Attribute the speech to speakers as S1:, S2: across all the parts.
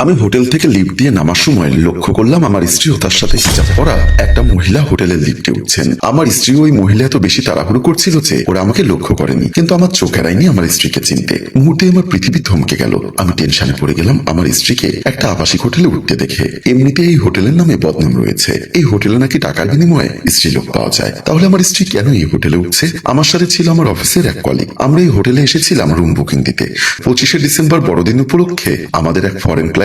S1: আমি হোটেল থেকে লিফট দিয়ে নামার সময় লক্ষ্য করলাম আমার স্ত্রী ও তার সাথে হিজাব পরা একটা মহিলা হোটেলের লিফটে উঠছেন। আমার স্ত্রী ওই মহিলা এত বেশি তাড়াহুড়ো করছিল যে ওরা আমাকে লক্ষ্য করেনি, কিন্তু আমার চোখ এড়ায়নি আমার স্ত্রীকে চিনতে। মুহূর্তে আমার পৃথিবী থমকে গেল। আমি টেনশনে পড়ে গেলাম আমার স্ত্রীকে একটা আবাসিক হোটেলে উঠতে দেখে। এমনিতে এই হোটেলের নামে বদনাম রয়েছে, এই হোটেলে নাকি টাকার বিনিময়ে স্ত্রী লোক পাওয়া যায়। তাহলে আমার স্ত্রী কেন এই হোটেলে উঠছে? আমার সাথে ছিল আমার অফিসের এক কলিগ। আমরা এই হোটেলে এসেছিলাম রুম বুকিং দিতে। 25শে ডিসেম্বর বড়দিন উপলক্ষে আমাদের এক ফরেন ক্লায়েন্ট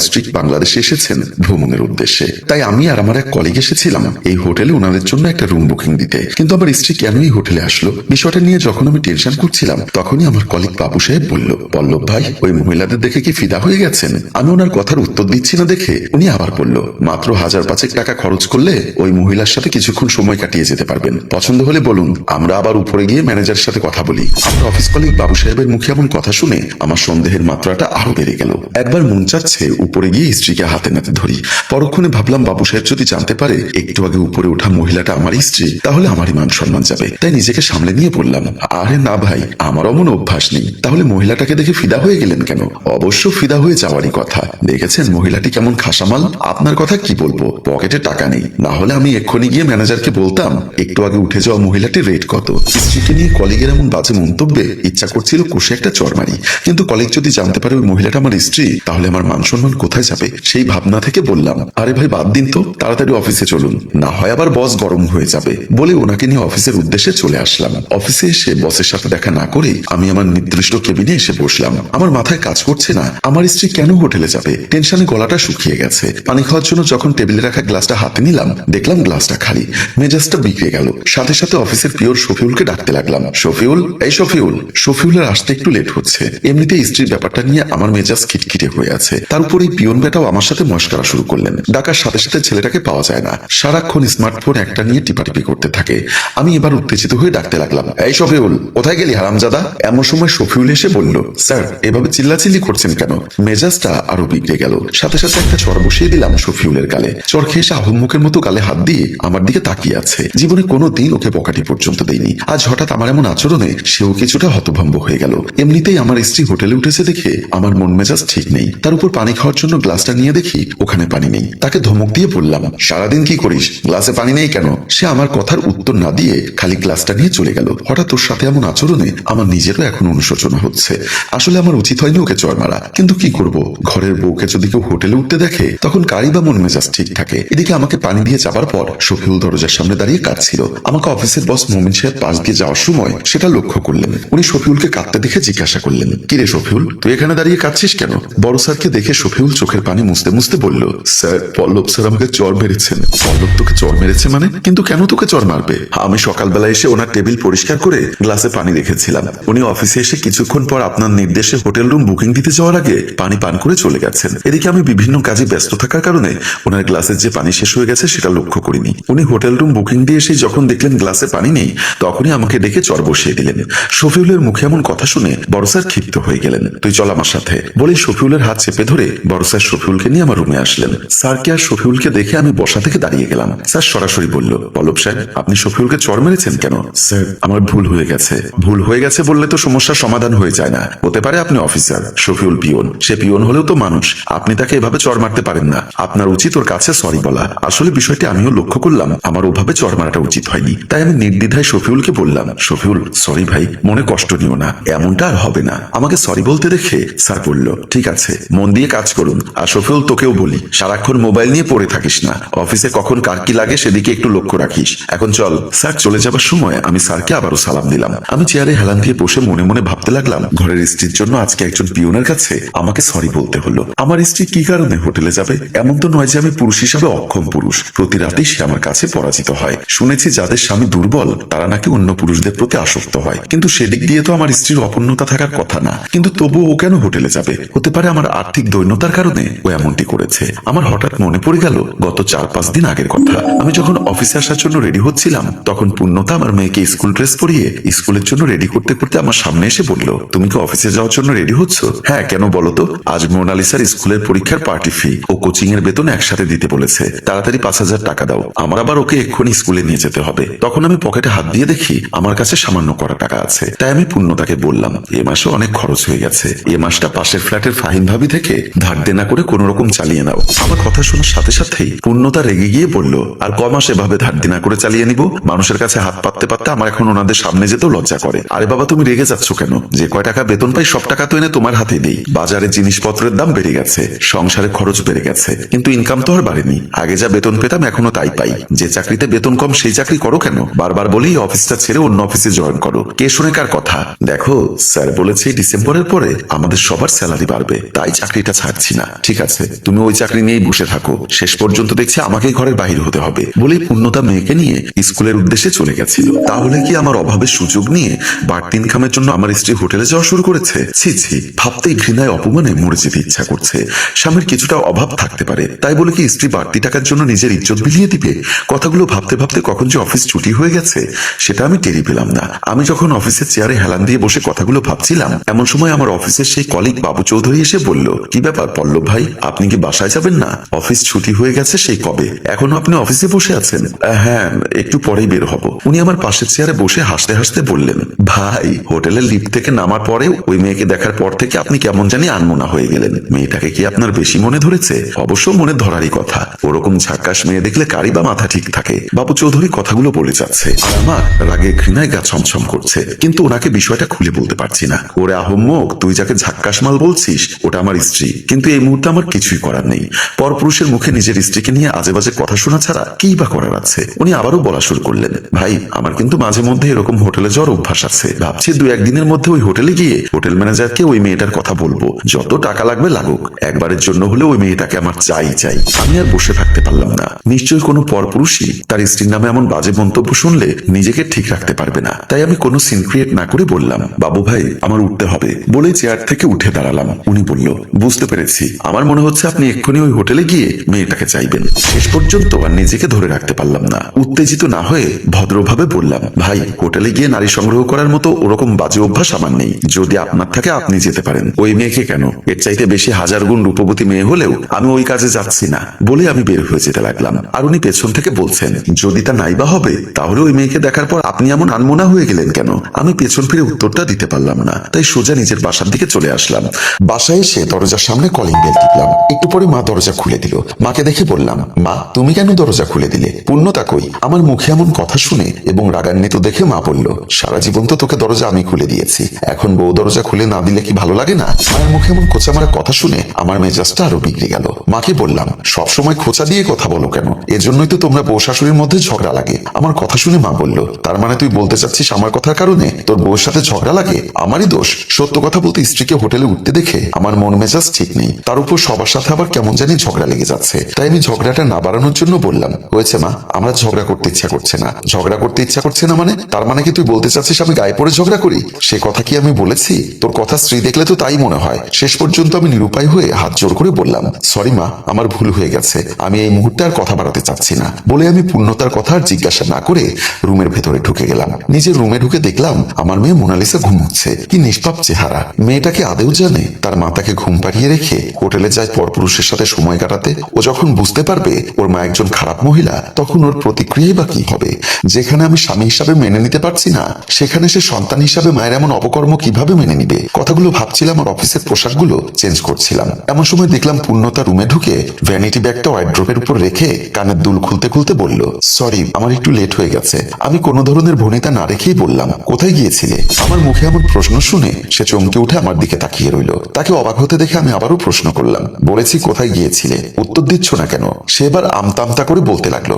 S1: স্ট্রিক বাংলাদেশে এসেছেন ভ্রমণের উদ্দেশ্যে। তাই আমি আর আমার এক কলিগ এসেছিলাম এই হোটেলে ওনাদের জন্য একটা রুম বুকিং দিতে। কিন্তু আমার স্ত্রী কেন এই হোটেলে আসলো, বিষয়টা নিয়ে যখন আমি টেনশন করছিলাম, তখনই আমার কলিগ বাবু সাহেব বলল, পল্লব ভাই, ওই মহিলাদের দেখে কি ফিদা হয়ে গেছেন? আমি ওনার কথার উত্তর দিচ্ছি না দেখে উনি আবার বলল, মাত্র 1000-5 টাকা খরচ করলে ওই মহিলার সাথে কিছুক্ষণ সময় কাটিয়ে যেতে পারবেন। পছন্দ হলে বলুন, আমরা আবার উপরে গিয়ে ম্যানেজারের সাথে কথা বলি। আমার অফিস কলিগ বাবু সাহেবের মুখে এমন কথা শুনে আমার সন্দেহের মাত্রাটা আরো বেড়ে গেল। একবার মন চাচ্ছে উপরে গিয়ে স্ত্রীকে হাতে নাতে ধরি। পরক্ষণে ভাবলাম, বাবু সাহেব যদি জানতে পারে একটু আগে উপরে ওঠা মহিলাটা আমার স্ত্রী, তাহলে আমারই মান সম্মান যাবে। তাই নিজেকে সামলে নিয়ে বললাম, আরে না ভাই, আমার অমন অভ্যাস নেই। তাহলে মহিলাটাকে দেখে ফিদা হয়ে গেলেন কেন? অবশ্য ফিদা হয়ে যাওয়ারই কথা। দেখেছেন মহিলাটি কেমন খাসামাল? আপনার কথা কি বলবো, পকেটে টাকা নেই, না হলে আমি এক্ষুনি গিয়ে ম্যানেজারকে বলতাম একটু আগে উঠে যাওয়া মহিলাটির রেট কত। স্ত্রীকে নিয়ে কলিগের এমন বাজে মন্তব্যে ইচ্ছা করছিল কষে একটা চড় মারি, কিন্তু কলিগ যদি জানতে পারে ওই মহিলাটা আমার স্ত্রী, তাহলে আমার মান সম্মান কোথায় যাবে? সেই ভাবনা থেকে বললাম, আরে ভাই বাদ দিন তো, তাড়াতাড়ি অফিসে চলুন, না হয় আবার বস গরম হয়ে যাবে। বলে ওনাকে নিয়ে অফিসের উদ্দেশ্যে চলে আসলাম। অফিসে এসে বসের সাথে দেখা না করে আমি আমার নির্দিষ্ট কেবিনে এসে বসলাম। আমার মাথায় কাজ করছে না আমার স্ত্রী কেন হোটেলে যাবে। টেনশনে গলাটা শুকিয়ে গেছে। পানি খাওয়ার জন্য যখন টেবিলে রাখা গ্লাসটা হাতে নিলাম, দেখলাম গ্লাসটা খালি। মেজাজটা বিগড়ে গেল। সাথে সাথে অফিসের পিওর শফিউলকে ডাকতে লাগলাম, শফিউল, এই শফিউল। শফিউলের আসতে একটু লেট হচ্ছে। এমনিতে স্ত্রীর ব্যাপারটা নিয়ে আমার মেজাজ খিটখিটে হয়ে আছে, তার উপর এই পিয়ন বেটাও আমার সাথে মস্করা শুরু করলেন। ডাকার সাথে সাথে ছেলেটাকে পাওয়া যায় না, সারাক্ষণ স্মার্টফোন একটা নিয়ে টিপাটিপি করতে থাকে। আমি এবার উত্তেজিত হয়ে ডাকতে লাগলাম, এই শফিউল, কোথায় গেলি হারামজাদা? এমন সময় শফিউল এসে বলল, স্যার এভাবে চিল্লাচিল্লি করছেন কেন? মেজাজটা আরো বিগড়ে গেল। সাথে সাথে একটা চড় বসিয়ে দিলাম শফিউলের গালে। চড় খেয়ে এসে আহম্মুখের মতো গালে হাত দিয়ে আমার দিকে তাকিয়ে আছে। জীবনে কোনো দিন ওকে বকাটি পর্যন্ত দেয়নি, আজ হঠাৎ আমার এমন আচরণে সেও কিছুটা হতভম্ব হয়ে গেল। এমনিতেই আমার স্ত্রী হোটেলে উঠেছে দেখে আমার মন মেজাজ ঠিক নেই। তার উপর পানি খাওয়ার জন্য গ্লাসটা নিয়ে দেখি ওখানে পানি নেই। তাকে ধমক দিয়ে বললাম, সারাদিন কি করিস, গ্লাসে পানি নেই কেন? সে আমার কথার উত্তর না দিয়ে খালি গ্লাসটা নিয়ে চলে গেল। হঠাৎ ওর সাথে এমন আচরণে আমার নিজেরও এখন অনুশোচনা হচ্ছে। আসলে আমার উচিত হয়নি ওকে চড় মারা, কিন্তু কি করব, ঘরের বউকে যদি কেউ হোটেলে উঠতে দেখে তখন কারই বা মন মেজাজ ঠিক থাকে। এদিকে আমাকে পানি দিয়ে যাবার পর শফিউল দরজার সামনে দাঁড়িয়ে কাঁদছিল। আমাকে অফিসের বস মোমিন সাহেব পাশ দিয়ে যাওয়ার সময় সেটা লক্ষ্য করলেন। উনি শফিউলকে কাঁদতে দেখে জিজ্ঞাসা করলেন, কিরে শফিউল, তুই এখানে দাঁড়িয়ে কাঁদছিস কেন? বড় স্যারকে দেখে শফিউল চোখের পানি মুছতে মুছতে বলল, স্যার পল্লব স্যার আমাকে চড় মেরেছেন। পল্লব তোকে চড় মেরেছে মানে? কিন্তু কেন তোকে চড় মারবে? আমি সকালবেলা এসে ওনার টেবিল পরিষ্কার করে গ্লাসে পানি রেখেছিলাম। উনি অফিসে এসে কিছুক্ষণ পর আপনার নির্দেশে হোটেল রুম বুকিং দিতে যাওয়ার আগে পানি পান করে চলে গেছেন। এদিকে আমি বিভিন্ন কাজে ব্যস্ত থাকার কারণে ওনার গ্লাসের যে পানি শেষ হয়ে গেছে সেটা লক্ষ্য করিনি। উনি হোটেল রুম বুকিং দিয়ে এসে যখন দেখলেন গ্লাসে পানি নেই, তখনই আমাকে ডেকে চড় বসিয়ে দিলেন। শফিউলের মুখে এমন কথা শুনে বড় স্যার ক্ষিপ্ত হয়ে গেলেন। তুই চল আমার সাথে বলে শফিউলের হাত চেপে ধরে বড় স্যার শফিউলকে নিয়ে আমার রুমে আসলেন। স্যারকে আর শফিউলকে দেখে আমি বসা থেকে দাঁড়িয়ে গেলাম। স্যার সরাসরি বলল, পল্লব সাহেব, আপনি শফিউলকে চড় মেরেছেন কেন? স্যার আমার ভুল হয়ে গেছে। ভুল হয়ে গেছে বললে তো সমস্যার সমাধান হয়ে যায় না। হতে পারে আপনি অফিসার, শফিউল পিয়ন। সে পিয়ন হলেও তো মানুষ, আপনি তাকে এভাবে চড় মারতে পারেন না। আপনার উচিত ওর কাছে সরি বলা। আসলে বিষয়টি আমিও লক্ষ্য করলাম, আমার ওভাবে চড় মারাটা উচিত হয়নি। তাই আমি নির্দ্বিধায় শফিউলকে বললাম, শফিউল সরি ভাই, মনে কষ্ট নিও না, এমনটা আর হবে না। আমাকে সরি বলতে দেখে স্যার বলল, ঠিক আছে, মন দিয়ে কাজ করুন। আর শফিউল তোকেও বলি, সারাক্ষণ মোবাইল নিয়ে পড়ে থাকিস না। অফিসে কখন কার কি লাগে সেদিকে একটু লক্ষ্য রাখিস। এখন চল। স্যার চলে যাবার সময় আমি স্যারকে আবারও সালাম দিলাম। আমি চেয়ারে হেলান দিয়ে বসে মনে মনে ভাবতে লাগলাম, ঘরের স্ত্রীর জন্য আজকে একজন পিয়নের কাছে আমাকে সরি বলতে হলো। আমার স্ত্রী কি কারণে হোটেলে যাবে? এমন তো নয় যে আমি পুরুষ হিসাবে অক্ষম পুরুষ। প্রতি রাতেই সে আমার কাছে পরাজিত হয়। শুনেছি যাদের স্বামী দুর্বল তারা নাকি অন্য পুরুষদের প্রতি আসক্ত হয়, কিন্তু সেদিক দিয়ে তো আমার স্ত্রীর অপূর্ণতা থাকার কথা না। কিন্তু তবুও ও কেন হোটেলে যাবে? হতে পারে আমার আর্থিক দৈন্যতার কারণে ও এমনটি করেছে। আমার হঠাৎ মনে পড়ে গেল গত 4-5 দিন আগের কথা। আমি যখন অফিসে আসার জন্য রেডি হচ্ছিলাম, তখন পূর্ণতা আমার মেয়েকে স্কুল ড্রেস পরিয়ে স্কুলের জন্য রেডি করতে করতে আমার সামনে এসে বলল, তুমি কি অফিসে যাওয়ার জন্য রেডি হচ্ছ? হ্যাঁ, কেন বলো তো? আজ মোনালিসার স্কুলের পরীক্ষার পার্টি ফি ও কোচিং এর বেতন একসাথে দিতে বলেছে। তাড়াতাড়ি 5000 টাকা দাও, আমার আবার ওকে এক্ষুনি স্কুলে নিয়ে যেতে হবে। তখন আমি পকেটে হাত দিয়ে দেখি আমার কাছে সামান্য করা টাকা আছে। তাই আমি পূর্ণতাকে বললাম, এ মাসে অনেক খরচ হয়ে গেছে। এ মাসটা পাশের ফ্ল্যাটের ফাহিম ভাবি থেকে ধার দেনা করে কোন রকম চালিয়ে নাও। আমার কথা শোনার সাথে সাথেই পূর্ণতা রেগে গিয়ে বলল, আর ক মাস এভাবে ধার দেনা করে চালিয়ে নিব? মানুষের কাছে হাত পাততে পাততে আমার এখন ওনাদের সামনে যেতেও লজ্জা করে। আরে বাবা, তুমি রেগে যাচ্ছ কেন? যে কয় টাকা বেতন পাই সব টাকা তো এনে তোমার হাতে দেই। বাজারে জিনিসপত্রের দাম বেড়ে গেছে, সংসারে খরচ বেড়ে গেছে, কিন্তু ইনকাম তো আর বাড়েনি। আগে যা বেতন পেতাম এখনো তাই পাই। যে চাকরিতে বেতন কম সেই চাকরি করো কেন? বারবার বলি অফিসটা ছেড়ে অন্য অফিসে জয়েন করো। কে শুনে কার কথা? দেখো স্যার বলেছে ডিসেম্বরের পরে আমাদের সবার স্যালারি বাড়বে, তাই চাকরিটা ছাড়ছি না। ঠিক আছে, তুমি ওই চাকরি নিয়েই বসে থাকো, শেষ পর্যন্ত দেখছি আমাকেই ঘরের বাহির হতে হবে। বলেই পূর্ণতা মেয়েকে নিয়ে স্কুলের উদ্দেশ্যে চলে গেছিল। তাহলে কি আমার অভাবের সুযোগ নিয়ে বাড়তি ইনকামের জন্য আমার স্ত্রী হোটেলে যাওয়া শুরু করেছে? ছি ছি, ভাবতেই ঘৃণায় অপমানে মরে যেতে ইচ্ছা করছে। স্বামীর কিছুটা অভাব থাকতে পারে, তাই বলে কি স্ত্রী বাড়তি টাকার জন্য নিজের ইজ্জত বিলিয়ে দিবে? কথাগুলো ভাবতে ভাবতে কখন যে অফিস ছুটি হয়ে গেছে সেটা আমি টেরি পেলাম না। আমি যখন অফিসের চেয়ারে হেলান দিয়ে বসে কথাগুলো ভাবছিলাম, এমন সময় আমার অফিসের সেই কলিগ বাবু চৌধুরী এসে বলল, কি ব্যাপার পল্লব ভাই, আপনি কি বাসায় যাবেন না? অফিস ছুটি হয়ে গেছে সেই কবে, এখনো আপনি অফিসে বসে আছেন? হ্যাঁ, একটু পরেই বের হব। উনি আমার পাশের চেয়ারে বসে হাসতে হাসতে বললেন, ভাই হোটেলের লিফট থেকে নামার পরে ওই মেয়েকে দেখার পর থেকে আপনি কেমন জানি আনমনা হয়ে গেলেন। মেয়েটাকে কি আপনার বেশি মনে ধরেছে? অবশ্য মনে ধরারই কথা, ওরকম ঝাক্কাস মেয়ে দেখলে কারি বা মাথা ঠিক থাকে। বাবু চৌধুরী কথাগুলো বলে যাচ্ছে আর আমার রাগে ঘৃণায় গা ছমছম করছে, কিন্তু ওনাকে বিষয়টা খুলে বলতে পারছি না। ওরে আহম্মক, তুই যাকে ঝাক্কাস মাল বলছিস ওটা আমার স্ত্রী, কিন্তু এই মুহূর্তে আমার কিছুই করার নেই। পরপুরুষের মুখে নিজের স্ত্রীকে নিয়ে আজে বাজে কথা শোনা ছাড়া কি বা করার আছে? উনি আবারও বলা শুরু করলেন, ভাই আমার কিন্তু মাঝে মধ্যে এরকম হোটেলে যাওয়ার অভ্যাস আছে। ভাবছি 2-1 দিনের মধ্যে ওই হোটেলে গিয়ে হোটেল ম্যানেজারকে ওই মেয়েটার কথা বলবো। যত টাকা লাগবে লাগুক, একবারের জন্য হলে ওই মেয়েটাকে আমার চাই চাই। আমি আর বসে থাকতে পারলাম না। নিশ্চয়ই কোনো পরপুরুষই তার স্ত্রীর নামে এমন বাজে মন্তব্য শুনলে নিজেকে ঠিক রাখতে পারবে না। তাই আমি কোনো সিন ক্রিয়েট না করে বললাম, বাবু ভাই আমার উঠতে হবে। বলে চেয়ার থেকে উঠে দাঁড়ালাম। উনি বলল, বুঝতে পেরেছি, আমার মনে হচ্ছে আপনি এক্ষুনি ওই হোটেলে গিয়ে মেয়েটাকে চাইবেন। শেষ পর্যন্ত আর নিজেকে ধরে রাখতে পারলাম না। উত্তেজিত না হয়ে ভদ্রভাবে বললাম, ভাই হোটেলে গিয়ে নারী সংগ্রহ করার মতো ওরকম বাজে অভ্যাস আমার নেই। যদি আপনার থাকে আপনি যেতে পারেন, ওই মেয়েকে কেন? এর চাইতে বেশি হাজার গুণ রূপবতী মেয়ে হলেও আমি ওই কাজে যাচ্ছি না। বলে আমি বের হয়ে যেতে লাগলাম। আর উনি পেছন থেকে বলছেন, যদি তা নাইবা হবে তাহলে ওই মেয়েকে দেখার পর আপনি এমন আনমনা হয়ে গেলেন কেন? আমি পেছন ফিরে উত্তরটা দিতে পারলাম না, তাই সোজা নিজের বাসার দিকে চলে আসলাম। বাসায় এসে দরজার সামনে কলিং বেল টিপলাম। একটু পরে মা দরজা খুলে দিল। মাকে দেখে বললাম, মা তুমি কেন দরজা খুলে দিলে? পূর্ণতা কই? আমার মুখে এমন কথা শুনে এবং রাগান্বিত দেখে মা বলল, সারা জীবন তো তোকে দরজা আমি খুলে দিয়েছি, এখন বউ দরজা খুলে না দিলে কি ভালো লাগে না? মায়ের মুখে এমন খোঁচা মারা কথা শুনে আমার মেজাজটা আরো বিগড়ে গেল। মাকে বললাম, সবসময় খোঁচা দিয়ে কথা বলো কেন? এজন্যই তো তোমরা বউ শাশুড়ির মধ্যে ঝগড়া লাগে। আমার কথা শুনে মা বলল, তার মানে তুই বলতে চাচ্ছিস আমার কথার কারণে তোর বউর সাথে ঝগড়া লাগে? আমারই দোষ। সত্য কথা বলতে স্ত্রীকে হোটেলে উঠতে দেখে আমার মন মেজাজ ঠিক নেই, তার উপর সবার সাথে আবার কেমন জানি ঝগড়া লেগে যাচ্ছে। তাই আমি ঝগড়াটা না বাড়ানোর জন্য বললাম, হয়েছে মা, আমার ঝগড়া করতে ইচ্ছা করছে না। ঝগড়া করতে ইচ্ছা করছে না মানে? তার মানে কি তুই বলতে চাচ্ছিস আমি গায়ে পড়ে ঝগড়া করি? সে কথা কি আমি বলেছি? তোর কথা স্ত্রী দেখলে তো তাই মনে হয়। শেষ পর্যন্ত আমি নিরুপায় হয়ে হাত জোর করে বললাম, সরি মা, আমার ভুল হয়ে গেছে, আমি এই মুহূর্তে আর কথা বাড়াতে চাচ্ছি না। বলে আমি পূর্ণতার কথা আর জিজ্ঞাসা না করে রুমের ভেতরে ঢুকে গেলাম। নিজের রুমে ঢুকে দেখলাম আমার মেয়ে মোনালিসা ঘুমোচ্ছে। কি নিষ্পাপ চেহারা! মেয়েটাকে আদেও জানে তার মাতাকে ঘুম পাড়িয়ে রেখে হোটেলে যায় পরপুরুষের সাথে সময় কাটাতে? ও যখন বুঝতে পারবে ওর মা একজন খারাপ মহিলা, তখন ওর প্রতিক্রিয়াই বা কি হবে? যেখানে আমি স্বামী হিসাবে মেনে নিতে পারছি না, সেখানে সে সন্তান হিসাবে মায়ের এমন অপকর্ম কিভাবে মেনে নিবে? কথাগুলো ভাবছিলাম আর অফিসের পোশাকগুলো চেঞ্জ করছিলাম। এমন সময় দেখলাম পূর্ণতা রুমে ঢুকে ভ্যানিটি ব্যাগটা ওয়ার্ড্রোবের উপর রেখে কানের দুল খুলতে খুলতে বলল, সরি আমার একটু লেট হয়ে গেছে। আমি কোনো ধরনের ভনিতা না রেখেই বললাম, কোথায় গিয়েছিলে? আমার মুখে এমন প্রশ্ন শুনে সে চমকে উঠে আমার দিকে তাকিয়ে রইল। তাকে অবাক হতে দেখে আমি আবারও প্রশ্ন করলাম, বলেছি কোথায় গিয়েছিলে, উত্তর দিচ্ছ না কেন? সে এবার আমতা আমতা করে বলতে লাগলো,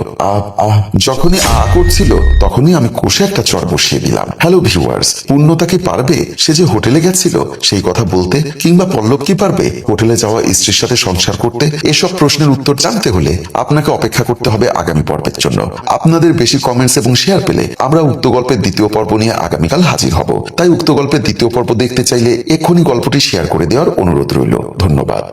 S1: যখনই করছিল তখনই আমি কষে একটা চর বসিয়ে দিলাম। হ্যালো ভিউয়ার্স, পূর্ণতা কি পারবে সে যে হোটেলে গেছিল সেই কথা বলতে? কিংবা পল্লব কি পারবে হোটেলে যাওয়া স্ত্রীর সাথে সংসার করতে? এসব প্রশ্নের উত্তর জানতে হলে আপনাকে অপেক্ষা করতে হবে আগামী পর্বের জন্য। আপনাদের বেশি কমেন্টস এবং শেয়ার পেলে আমরা উক্ত গল্পের দ্বিতীয় পর্ব নিয়ে আগামীকাল হাজির হব। তাই উক্ত গল্পের দ্বিতীয় পর্ব দেখতে চাইলে এক্ষুনি গল্পটি শেয়ার করে দেওয়ার অনুরোধ রইল। ধন্যবাদ।